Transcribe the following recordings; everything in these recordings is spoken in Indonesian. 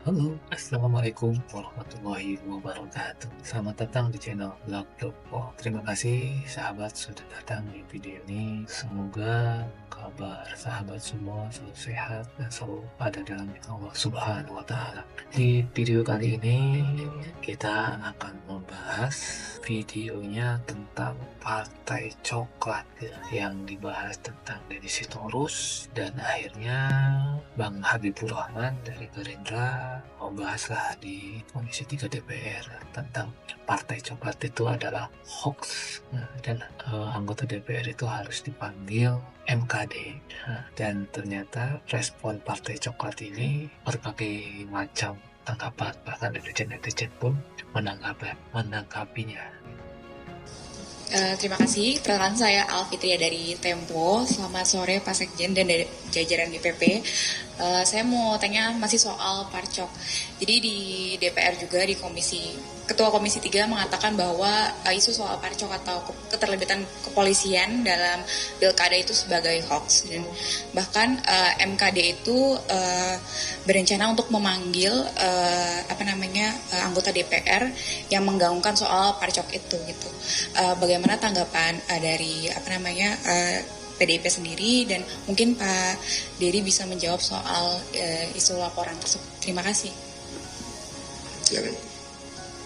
Halo, assalamualaikum warahmatullahi wabarakatuh. Selamat datang di channel Blog Dopo. Terima kasih sahabat sudah datang di video ini. Semoga kabar sahabat semua selalu sehat dan selalu ada dalam Allah Subhanahu wa Ta'ala. Di video kali ini kita akan membahas videonya tentang Partai Coklat yang dibahas tentang Deddy Sitorus, dan akhirnya Bang Habibur Rahman dari Gerindra membahaslah di Komisi 3 DPR tentang Partai Coklat itu adalah hoax. Dan anggota DPR itu harus dipanggil MKD. Dan ternyata respon Partai Coklat ini berbagai macam tanggapan, bahkan netizen pun menanggapinya. Terima kasih. Perkenalkan saya Alfitria dari Tempo. Selamat sore Pak Sekjen dan dari jajaran DPP. Saya mau tanya masih soal Parcok. Jadi di DPR juga di Ketua Komisi 3 mengatakan bahwa isu soal Parcok atau keterlibatan kepolisian dalam pilkada itu sebagai hoax. Dan bahkan MKD itu berencana untuk memanggil anggota DPR yang menggaungkan soal Parcok itu gitu. Bagaimana tanggapan dari PDIP sendiri, dan mungkin Pak Dery bisa menjawab soal isu laporan tersebut. Terima kasih.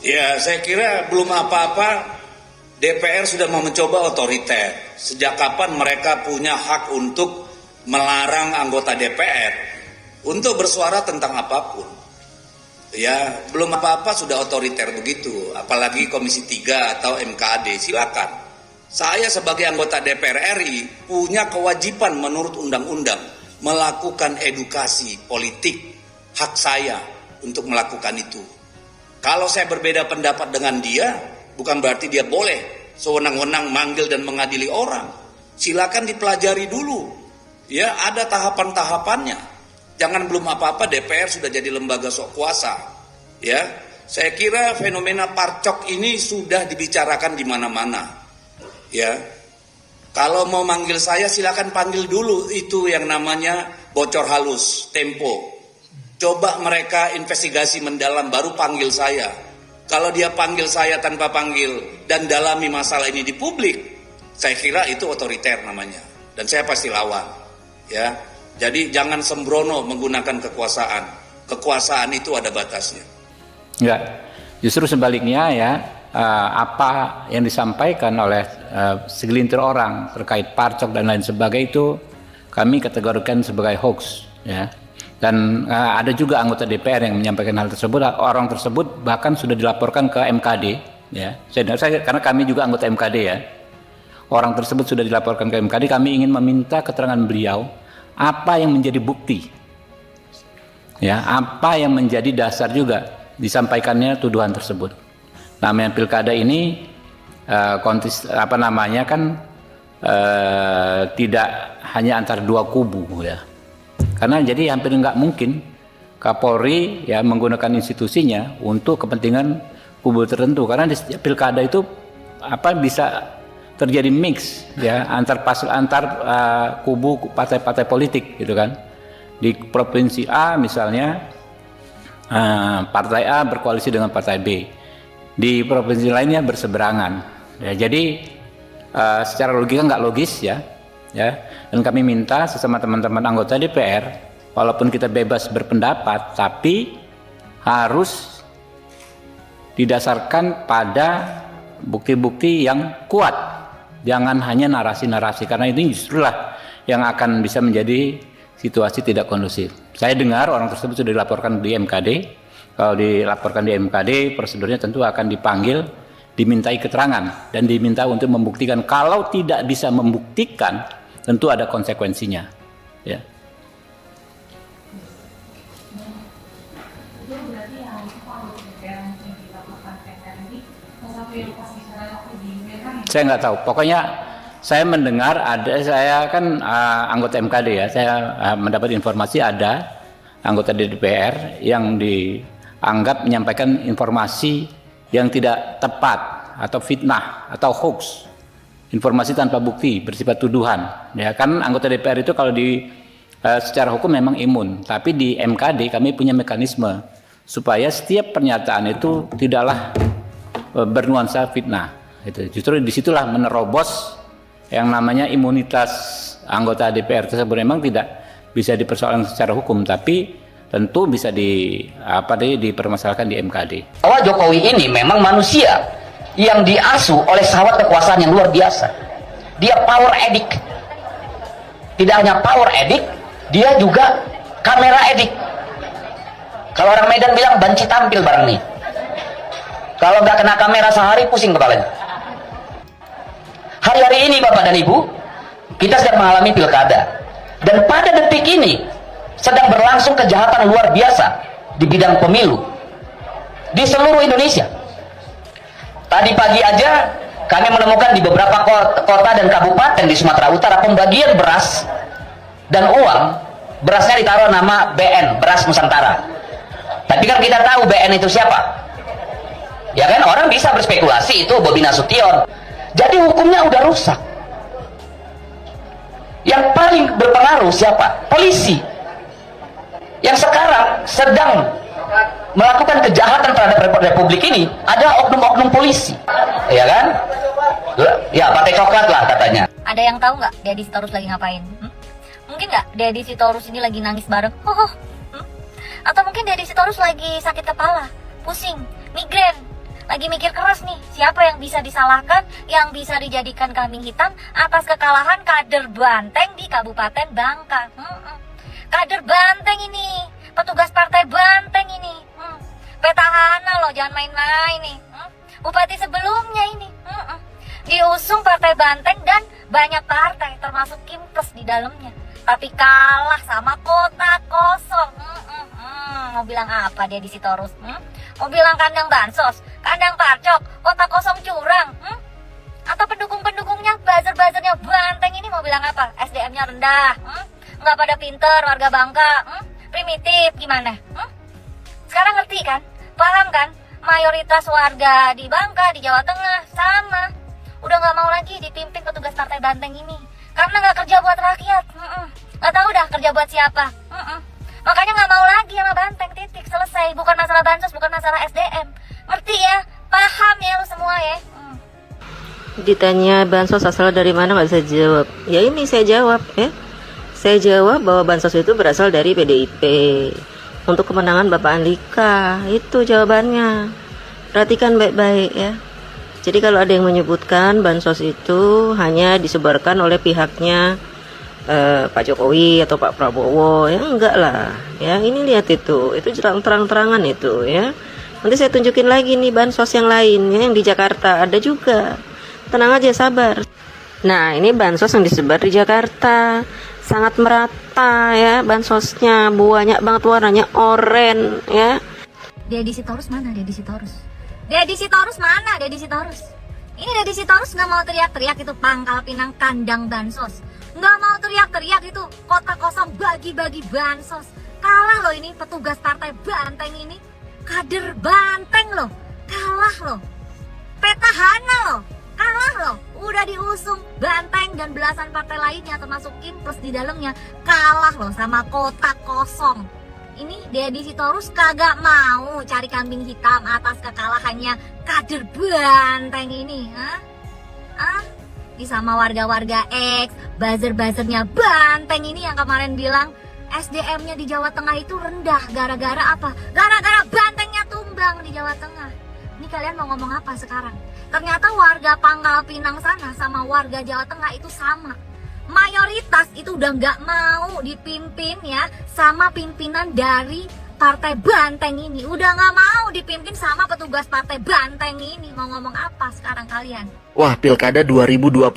Ya, saya kira belum apa-apa DPR sudah mau mencoba otoriter. Sejak kapan mereka punya hak untuk melarang anggota DPR untuk bersuara tentang apapun? Ya, belum apa-apa sudah otoriter begitu, apalagi Komisi 3 atau MKD, silakan. Saya sebagai anggota DPR RI punya kewajiban menurut undang-undang melakukan edukasi politik, hak saya untuk melakukan itu. Kalau saya berbeda pendapat dengan dia, bukan berarti dia boleh sewenang-wenang manggil dan mengadili orang. Silakan dipelajari dulu. Ya, ada tahapan-tahapannya. Jangan belum apa-apa DPR sudah jadi lembaga sok kuasa. Ya, saya kira fenomena Parcok ini sudah dibicarakan di mana-mana. Ya, kalau mau manggil saya silakan panggil dulu itu yang namanya bocor halus, Tempo. Coba mereka investigasi mendalam baru panggil saya. Kalau dia panggil saya tanpa panggil dan dalami masalah ini di publik, saya kira itu otoriter namanya. Dan saya pasti lawan. Ya, jadi jangan sembrono menggunakan kekuasaan. Kekuasaan itu ada batasnya. Enggak, justru sebaliknya ya. Apa yang disampaikan oleh segelintir orang terkait Parcok dan lain sebagainya itu kami kategorikan sebagai hoax, ya. Dan ada juga anggota DPR yang menyampaikan hal tersebut. Orang tersebut bahkan sudah dilaporkan ke MKD, ya. Karena kami juga anggota MKD, ya. Orang tersebut sudah dilaporkan ke MKD. Kami ingin meminta keterangan beliau apa yang menjadi bukti, ya, apa yang menjadi dasar juga disampaikannya tuduhan tersebut. Namanya pilkada ini tidak hanya antara dua kubu, ya. Karena jadi hampir nggak mungkin Kapolri ya menggunakan institusinya untuk kepentingan kubu tertentu, karena di setiap pilkada itu bisa terjadi mix, ya, antar kubu partai-partai politik gitu kan. Di provinsi A misalnya partai A berkoalisi dengan partai B, di provinsi lainnya berseberangan, ya. Jadi secara logika nggak logis, ya. Dan kami minta sesama teman-teman anggota DPR, walaupun kita bebas berpendapat, tapi harus didasarkan pada bukti-bukti yang kuat, jangan hanya narasi-narasi, karena ini justrulah yang akan bisa menjadi situasi tidak kondusif. Saya dengar orang tersebut sudah dilaporkan di MKD. Kalau dilaporkan di MKD, prosedurnya tentu akan dipanggil, dimintai keterangan, dan diminta untuk membuktikan. Kalau tidak bisa membuktikan, tentu ada konsekuensinya, ya. Saya nggak tahu. Pokoknya saya mendengar saya kan anggota MKD, ya. Saya mendapat informasi ada anggota DPR yang dianggap menyampaikan informasi yang tidak tepat atau fitnah atau hoax, informasi tanpa bukti bersifat tuduhan, ya. Kan anggota DPR itu kalau secara hukum memang imun, tapi di MKD kami punya mekanisme supaya setiap pernyataan itu tidaklah bernuansa fitnah. Itu justru disitulah menerobos yang namanya imunitas anggota DPR tersebut. Memang tidak bisa dipersoalkan secara hukum, tapi tentu bisa dipermasalahkan di MKD. Bahwa Jokowi ini memang manusia yang diasuh oleh syahwat kekuasaan yang luar biasa. Dia power addict. Tidak hanya power addict, dia juga kamera addict. Kalau orang Medan bilang banci tampil barang nih. Kalau nggak kena kamera sehari pusing kepalanya. Hari-hari ini Bapak dan Ibu, kita sedang mengalami pilkada. Dan pada detik ini sedang berlangsung kejahatan luar biasa di bidang pemilu di seluruh Indonesia. Tadi pagi aja kami menemukan di beberapa kota dan kabupaten di Sumatera Utara pembagian beras dan uang. Berasnya ditaruh nama BN, Beras Nusantara. Tapi kan kita tahu BN itu siapa? Ya kan, orang bisa berspekulasi itu Bobi Nasution. Jadi hukumnya udah rusak. Yang paling berpengaruh siapa? Polisi. Yang sekarang sedang melakukan kejahatan terhadap Republik ini ada oknum-oknum polisi. Ya kan? Ya, Partai Coklat lah katanya. Ada yang tahu nggak Deddy Sitorus lagi ngapain? Mungkin nggak Deddy Sitorus ini lagi nangis bareng? Atau mungkin Deddy Sitorus lagi sakit kepala, pusing, migrain, lagi mikir keras nih, siapa yang bisa disalahkan, yang bisa dijadikan kambing hitam atas kekalahan kader Banteng di Kabupaten Bangka. Kader Banteng ini, petugas partai Banteng ini, petahana loh, jangan main-main nih. Bupati sebelumnya ini, diusung partai Banteng dan banyak partai, termasuk Kimpres di dalamnya. Tapi kalah sama kota kosong. Mau bilang apa dia di Sitorus? Mau bilang kandang bansos, kandang parcok, kota kosong curang? Atau pendukung-pendukungnya, buzzer-buzzernya Banteng ini mau bilang apa? SDM-nya rendah, nggak pada pinter, warga Bangka, primitif, gimana? Sekarang ngerti kan? Paham kan? Mayoritas warga di Bangka, di Jawa Tengah, sama. Udah nggak mau lagi dipimpin petugas partai Banteng ini. Karena nggak kerja buat rakyat. Nggak tahu dah kerja buat siapa. Makanya nggak mau lagi sama Banteng, titik, selesai. Bukan masalah bansos, bukan masalah SDM. Ngerti ya? Paham ya lu semua ya? Ditanya bansos asal dari mana nggak bisa jawab. Ya ini saya jawab ya. Saya jawab bahwa bansos itu berasal dari PDIP untuk kemenangan Bapak Andika. Itu jawabannya. Perhatikan baik-baik ya. Jadi kalau ada yang menyebutkan bansos itu hanya disebarkan oleh pihaknya Pak Jokowi atau Pak Prabowo, ya enggak lah. Ya ini lihat itu terang-terangan itu ya. Nanti saya tunjukin lagi nih bansos yang lain ya, yang di Jakarta ada juga. Tenang aja, sabar. Nah ini bansos yang disebar di Jakarta, sangat merata ya bansosnya, banyak banget warnanya oranye ya. Deddy Sitorus mana? Deddy Sitorus? Deddy Sitorus mana? Deddy Sitorus? Ini Deddy Sitorus nggak mau teriak-teriak itu Pangkal Pinang kandang bansos. Nggak mau teriak-teriak itu kota kosong bagi-bagi bansos. Kalah loh ini petugas partai Banteng ini. Kader Banteng loh. Kalah loh. Petahana loh. Kalah loh. Udah diusung Banteng dan belasan partai lainnya termasuk Kimpres di dalamnya. Kalah loh sama kota kosong. Ini Deddy Sitorus kagak mau cari kambing hitam atas kekalahannya kader Banteng ini. Ini sama warga-warga X, buzzer-buzzernya Banteng ini yang kemarin bilang SDM-nya di Jawa Tengah itu rendah. Gara-gara apa? Gara-gara Bantengnya tumbang di Jawa Tengah. Ini kalian mau ngomong apa sekarang? Ternyata warga Pangkal Pinang sana sama warga Jawa Tengah itu sama. Mayoritas itu udah nggak mau dipimpin ya sama pimpinan dari partai Banteng ini. Udah nggak mau dipimpin sama petugas partai Banteng ini. Mau ngomong apa sekarang kalian? Wah, pilkada 2024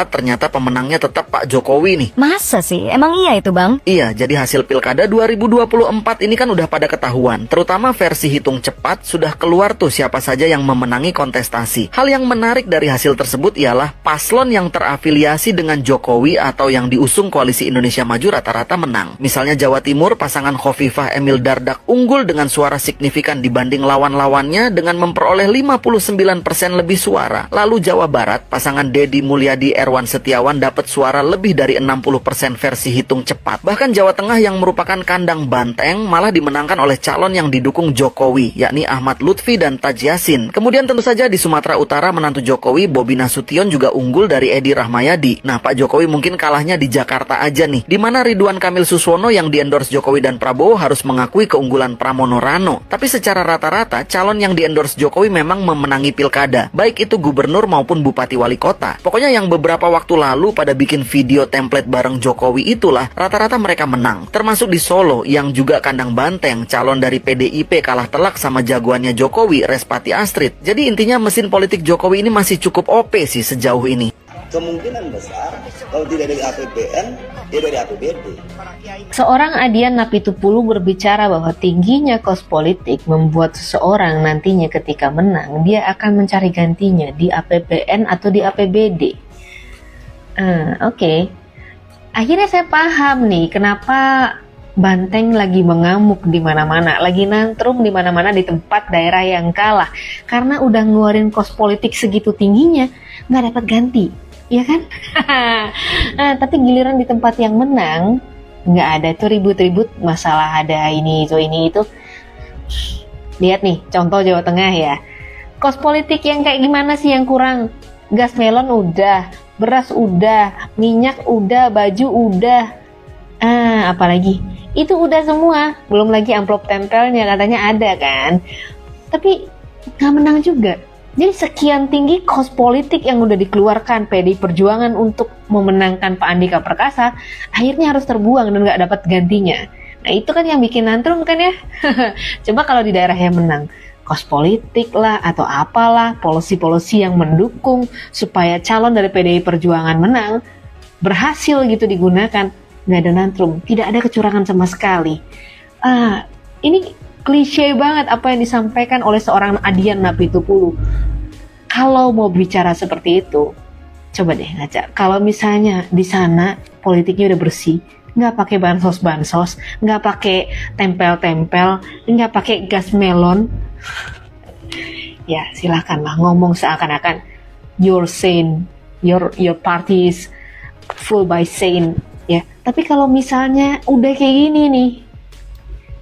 ternyata pemenangnya tetap Pak Jokowi nih. Masa sih? Emang iya itu bang? Iya, jadi hasil pilkada 2024 ini kan udah pada ketahuan. Terutama versi hitung cepat sudah keluar tuh siapa saja yang memenangi kontestasi. Hal yang menarik dari hasil tersebut ialah paslon yang terafiliasi dengan Jokowi atau yang diusung Koalisi Indonesia Maju rata-rata menang. Misalnya Jawa Timur, pasangan Khofifah Emil Dardak Ahok unggul dengan suara signifikan dibanding lawan-lawannya dengan memperoleh 59% lebih suara. Lalu Jawa Barat, pasangan Deddy Mulyadi Erwan Setiawan dapat suara lebih dari 60% versi hitung cepat. Bahkan Jawa Tengah yang merupakan kandang banteng malah dimenangkan oleh calon yang didukung Jokowi, yakni Ahmad Lutfi dan Taj Yassin. Kemudian tentu saja di Sumatera Utara menantu Jokowi, Bobi Nasution juga unggul dari Edi Rahmayadi. Nah, Pak Jokowi mungkin kalahnya di Jakarta aja nih, di mana Ridwan Kamil Suswono yang diendorse Jokowi dan Prabowo harus mengakui keunggulan Pramono Rano. Tapi secara rata-rata, calon yang diendorse Jokowi memang memenangi pilkada, baik itu gubernur maupun bupati wali kota. Pokoknya yang beberapa waktu lalu pada bikin video template bareng Jokowi itulah, rata-rata mereka menang. Termasuk di Solo, yang juga kandang banteng, calon dari PDIP kalah telak sama jagoannya Jokowi, Respati Astrid. Jadi intinya mesin politik Jokowi ini masih cukup OP sih sejauh ini. Kemungkinan besar kalau tidak dari APBN, ya dari APBD. Seorang Adian Napitupulu berbicara bahwa tingginya kos politik membuat seseorang nantinya ketika menang, dia akan mencari gantinya di APBN atau di APBD. Oke. Akhirnya saya paham nih kenapa Banteng lagi mengamuk di mana-mana, lagi nantrum di mana-mana di tempat daerah yang kalah, karena udah ngeluarin kos politik segitu tingginya, nggak dapat ganti, ya kan? Tapi giliran di tempat yang menang, nggak ada tuh ribut-ribut masalah ada ini itu. Lihat nih, contoh Jawa Tengah ya, kos politik yang kayak gimana sih yang kurang? Gas melon udah, beras udah, minyak udah, baju udah. Apalagi itu udah semua, belum lagi amplop tempelnya katanya ada kan, tapi nggak menang juga. Jadi sekian tinggi kos politik yang udah dikeluarkan PDI Perjuangan untuk memenangkan Pak Andika Perkasa, akhirnya harus terbuang dan nggak dapat gantinya. Nah itu kan yang bikin nantrum kan ya. Coba kalau di daerah yang menang, kos politik lah atau apalah, polusi-polusi yang mendukung supaya calon dari PDI Perjuangan menang, berhasil gitu digunakan, nggak ada nantrum, tidak ada kecurangan sama sekali. Ini klise banget apa yang disampaikan oleh seorang Adian Napitupulu. Kalau mau bicara seperti itu, coba deh ngaca. Kalau misalnya di sana politiknya udah bersih, nggak pakai bansos, nggak pakai tempel-tempel, nggak pakai gas melon, ya silakanlah ngomong seakan-akan you're sane, your party is full by sane. Ya, tapi kalau misalnya udah kayak gini nih,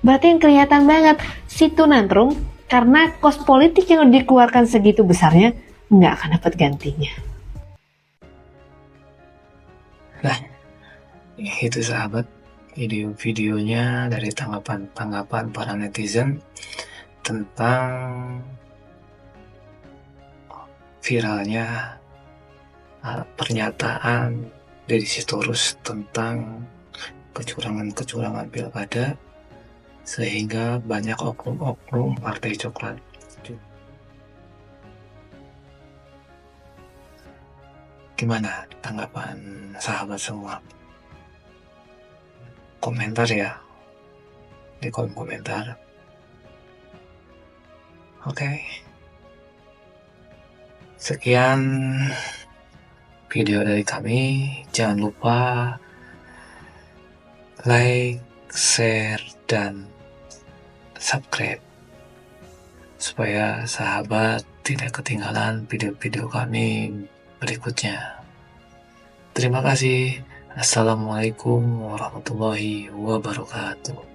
berarti yang kelihatan banget situ nantrum karena kos politik yang dikeluarkan segitu besarnya nggak akan dapat gantinya. Nah, itu sahabat videonya dari tanggapan para netizen tentang viralnya pernyataan Deddy Sitorus tentang kecurangan pilkada, sehingga banyak oknum-oknum partai coklat. Gimana tanggapan sahabat semua? Komentar ya, di kolom komentar. Oke. Sekian video dari kami. Jangan lupa like, share, dan subscribe supaya sahabat tidak ketinggalan video-video kami berikutnya. Terima kasih. Assalamualaikum warahmatullahi wabarakatuh.